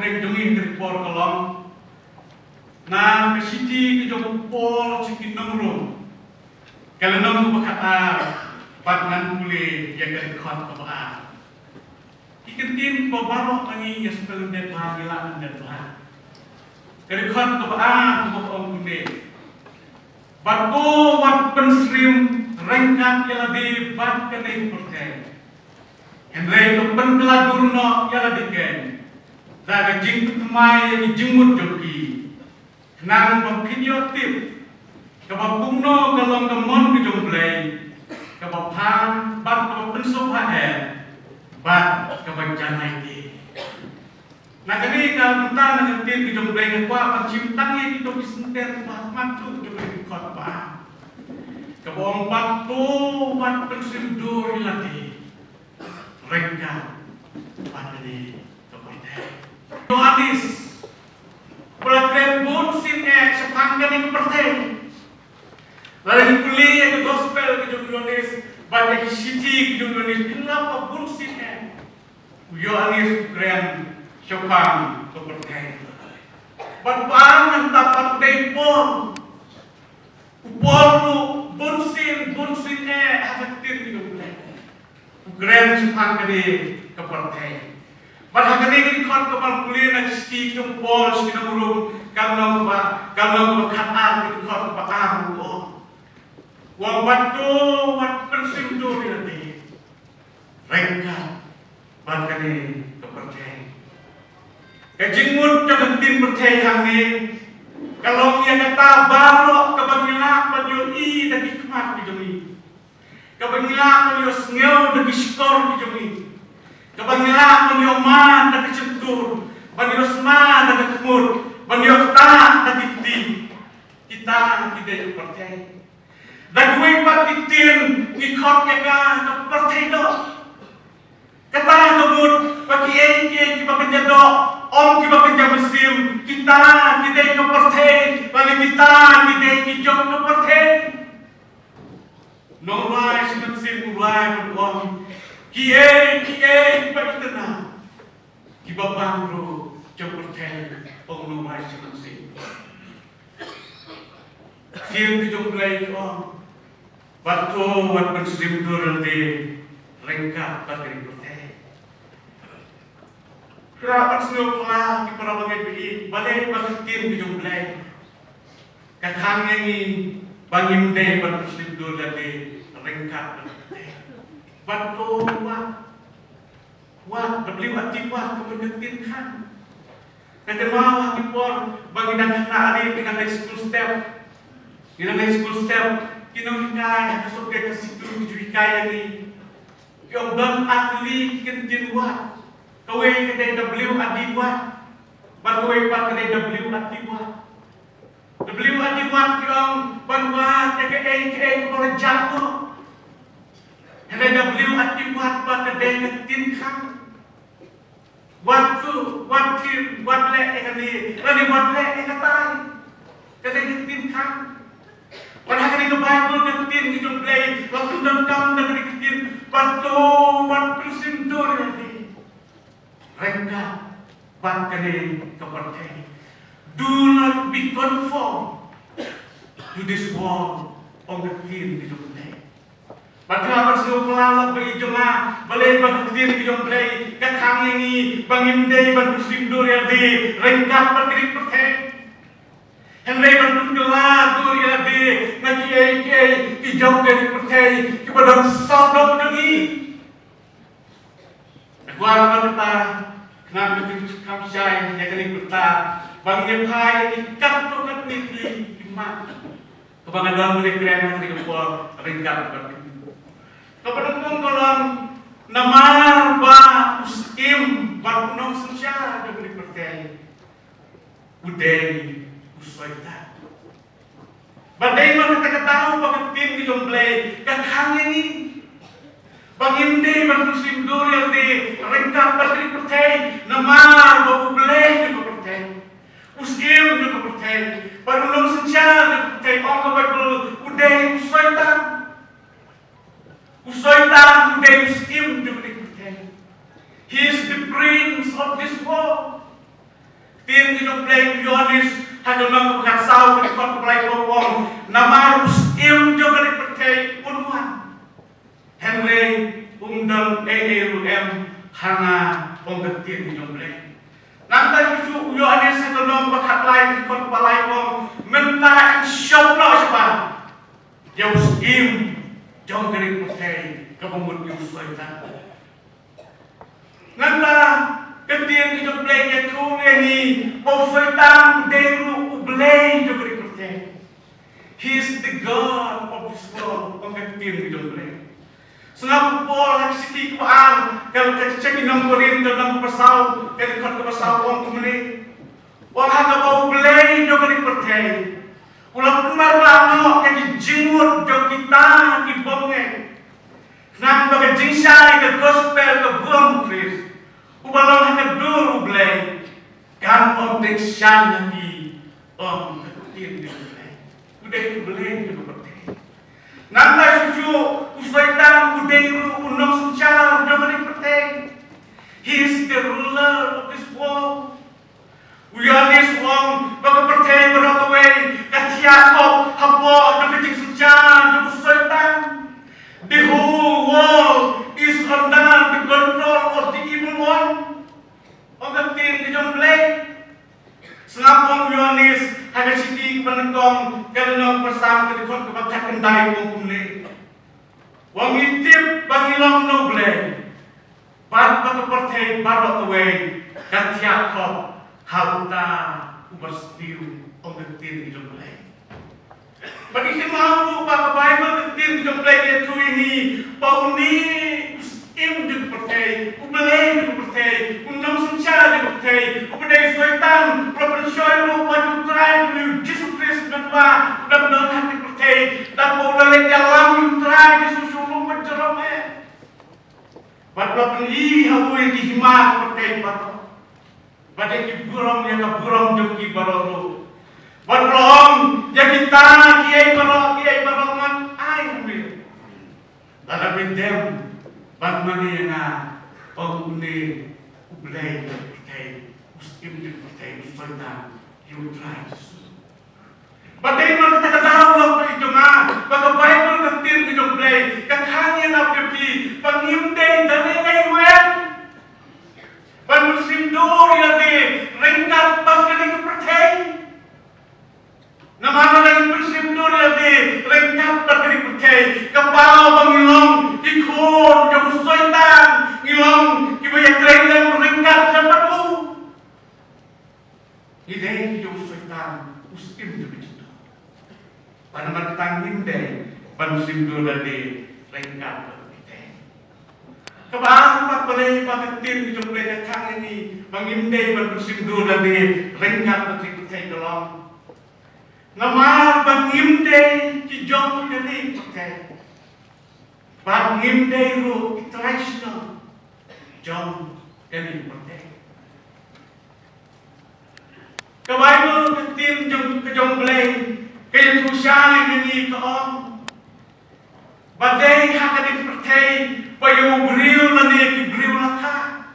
krek demi keripor kolong na kesiti kejong pol cikinong rum kalenong kubakata patnan kuli yang kerikot kebaan ikentin pabaro mangi yang sebelum dia bahagilaan dan Tuhan kerikot kebaan kubakong kundi batu wat pensrim rengkat yang lebih bat kenai percaya Henry itu penkeladurno yang lebih ken daga jing kemai yang jengmut joki kenang pemkinyotif kababungno kalong kamon kejomblay kababhang bat kababensok haer bat kabagjanay di nah kani kabuntan nagatin kejomblay ngakwa pancimtangnya kita bisenter mantu kejomblay kot ba kabawang batu bat pensimdur ilati rengka bat ini kabagjanay Yohanes Pelakren bunsin sepanggan yang perteng lalu kuliah ke gospel ke Yohanes banyak siti ke Yohanes kenapa bunsin Yohanes keren sepang ke perteng berbangan dapat depon upolu bunsin hakatir ke Yohanes keren sepang ke perteng Pada hari ini kan kepala kuliah nak stik jempol sekina urung kalau kata ini kan kepala aku. Wang batu wat pensimtur nanti. Rengka bahkan ini kepercayaan. Kejengmut jangan tim percaya ni. Kalau ia kata baru kebanyakan penyui dan hikmat di jemi. Kebanyakan penyui sengau dan skor di jemi. Kebanyakan menyoman dan kecentur, banyosman dan kekemur, banyokta dan dikti. Kita tidak percaya. Dan gue patitin ikutnya kan percaya dok. Kata kemur bagi eki kita kerja dok, om kita kerja mesin. Kita tidak percaya, bagi kita tidak hijau percaya. Nolai semesin mulai beruang. Kiai bagi tenang, kita bangru jemputkan pengunumai semensi. Siang dijumpai orang, batu wat pensim turun di lengkap bagi percaya. Kerabat semua pelah di para pengen balai bagitin dijumpai. Katanya ini bangim deh bat pensim turun di lengkap. Batu wah beli wati wah kemengetin kan kata mawah kipor bagi dan hari dengan school step kinong kasok ke situ tujuh kaya ni yung bang atli kentin wah kawai kedai W adi wah kawai pak kedai W adi wah W adi wah yung bang wah ke kepala jatuh Ada W ati buat kedai ngetin kan. Waktu buat le kali buat le katai. Kedai ngetin kan. Pada kali ke Bible ngetin di play waktu dendam dan ngetin waktu buat bersintur nanti. Rengga buat kedai kepercayaan. Do not be conformed to this world of ngetin di play. Maka berseru pelalap bagi jemaah balai berketir kijong play kakang ini bangimdei bermusim duriadi rengkat berkirik pertek Henry berpenggelar duriadi ngaji kijong dari pertek kepada sodok dengi Kuala berkata kenapa kamu saya yang kini berkata bangnya pai ikat tokat nitli imat kebangan dalam mulai keren hati kepol rengkat berkirik Kepada kolom namar ba uskim barunong sensya diberi percaya udai usoita badai mana kita tahu bagai tim di jomblay kakang ini banginde bermusim durian di rengkap beri percaya namar ba ublay di percaya uskim di percaya barunong sensya di percaya orang bagai udai usoita Usaitan today is him to be He is the prince of this world. pagdating ng play Yohanes hanggang mga pagkatsaw kung ikot kapalay ko po namarus juga dipercayai unuan Henry undang hanga penggetir di jomble nanti susu Yohanes hanggang pagkatlay ikot kapalay ko mentah insyaallah siapa Yaus jom dipercayai kepemut Yusuf Nanta ketir di jomble ke ni mau faitan deru ublei juga dipercayai He is the God of this world. Pagkatim di jomble. Sengap Paul haksiti kuaan kalau kecek inang Korinto nang pasaw kalau kat pasaw ang kumuli. Wang hanga bau belai juga dipercayai. Ulang pemar lama yang dijimut jog kita di bonge. Nang baga jingsai ke gospel ke buang Kris. Ubalang hanga dulu belai. Kan om teksyan di om ketir di jomble. Udai belai juga berteh. Nanta susu usaitan udai unong sencar juga berteh. He is the ruler of this world. Uyanis wong baga berteh berakawai katiakop hapo juga jing sencar juga usaitan. The whole world is under the control of the evil one. Orang tin di jomble. Sengapong Yohanes hanya siti penekong karena persam terikut kebakat kendai wong kumne. Wong itip bangilong noble. Bat percaya barok away katiakop hauta ubastiu ongetin di jomble. Bagi mau pak Bible ketin di jomble itu ini pauni im percaya ubelai percaya unang sencara percaya ubedai setan proporsiyon lu maju try to Jesus Christ berdua benar-benar hati percaya dan mau lelek dalam you try Jesus lu mencerome badla peli hawi di hima percaya bato badai ki burong ya ka burong joki baroro badlong ya kita kiai barongan ai humil dalam bendem Bagmani na pag-uni ublay na percay, muslim din percay, musliman, yung try Jesus. Batay mo katakatawag pa ito nga, pag-Bible natin ito ublay, kakangin na pipi, pag-imday, dalilay wen. Pag-muslim doon yati, ringkat pas galing percay. Namana na yung muslim doon yati, ringkat pas galing percay, kapaw pangilong, ikon, yung soitan, ngilong, kibaya trailer, ringkat sa patu. Hindi yung soitan, uskim yung begitu. Panaman kitang hindi, panusim doon natin, ringkat pa kita. Kabaan pa pala pagkatin yung pala kang ini, mangindi, panusim doon natin, ringkat pa kita kalong. Namal pangimde, ki jom kani pakai. Pangimde ru traditional, jom kani pakai. Kabayo katin jom kejom belai, kaya tusang ini kaom. Badai hakadi pakai, payu beriu nani ki beriu laka.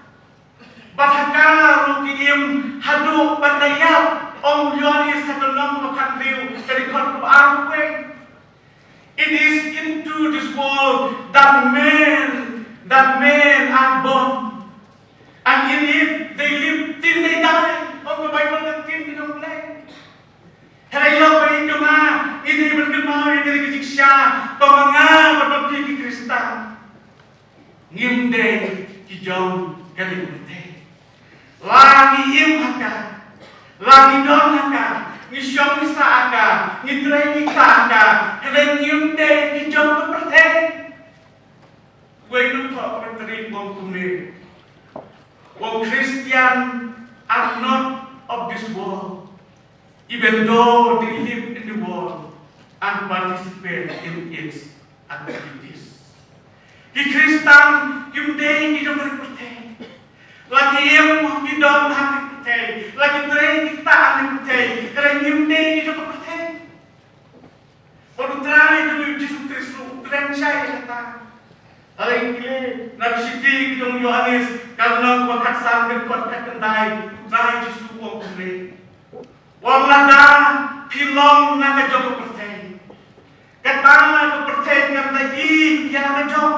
Bathaka ru ki im hadu pandayap. Om Yohanes sebelum makan riu dari korp arwe. It is into this world that men are born, and in it they live till they die. Om the Bible natin binulay. Haraylo pa ito nga, ini berkemau dari kesiksa, pemanga berpikir Kristen. Ngimde kijong kalimute. Lagi imhaka. Lagi don haka, ni syong isa aka, ni training ka aka, kaya ngimde ni jom kaperte. Gue nung po kaperte wong kumne. Wong Christian are not of this world, even though they live in the world and participate in its activities. Ki Kristen ngimde ni jom kaperte. Lagi im ni don haka. Lagi tren kita ahli percaya, kerana nyimde itu percaya. Baru try itu Yesus Kristus, tren saya kata. Hari ini nak siti kita Yohanes karena wakat sang dan kuat kendai, try Yesus sri. Wang nada pilong naga joko percaya. Katana ke percaya kata i yang naga jom.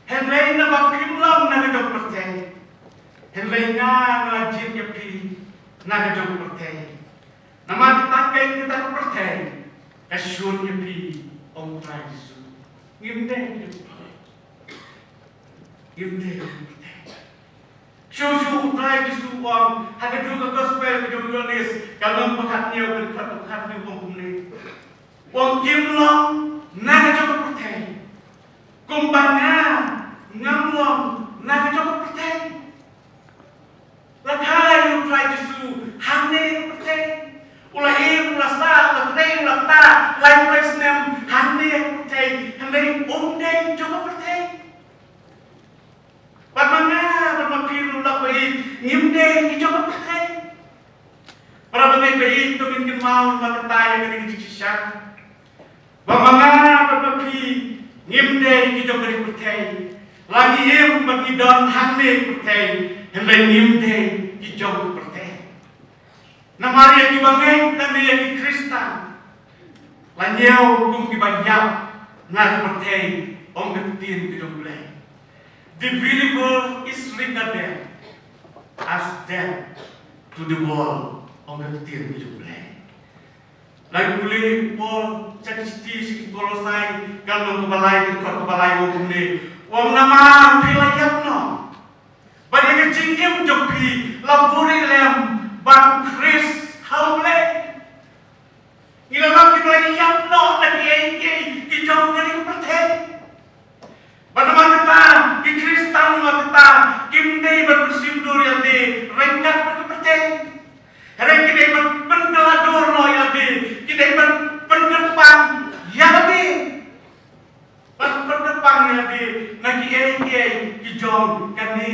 Henlei naga pilong naga joko percaya. Henlei naga jin ya pi naga joko percaya. Nama kita kita percaya. Kasyun ya pi om Yesus. Gimde. Shushu utrai Yesus wang ada juga gospel juga nis kalau pakatnya berkat wang kumne. Wang kimlong naga joko percaya. Kumbanga ngamlong naga joko percaya. Lakai utrai Yesus hamne percaya. Ula ula sa ula trei ula ta lain place nem hamne percaya. Hamne umde joko percaya. Pamanga bermapiru lapai ngimde kijoko percaya. Para bangai bayi itu mungkin mau makataya kini kicicak. Pamanga bermapi ngimde kijoko percaya. Lagi em bagi don hamne percaya. Hendak ngimde kijoko percaya. Namari yang dibangai tanda yang Kristen. Lanyau kum kibanyak nak percaya om ketin kijoko percaya. The believer is regarded as dead to the world on the tin jumlah. Lagi boleh Paul cakap Kolosai kalau kebalai wong ni wong nama pilayap no. Bagi kecingim jopi laburi lem bang Chris haule. Ilang kita yap no lagi ay kijong dari perteh. Bagaimana kita di Kristen kita kimde bersindur yang di rengkat berpercaya. Hari kita berpengaladur no yang di kita berpenggerpang yang di berpenggerpang yang di nagi kijong kani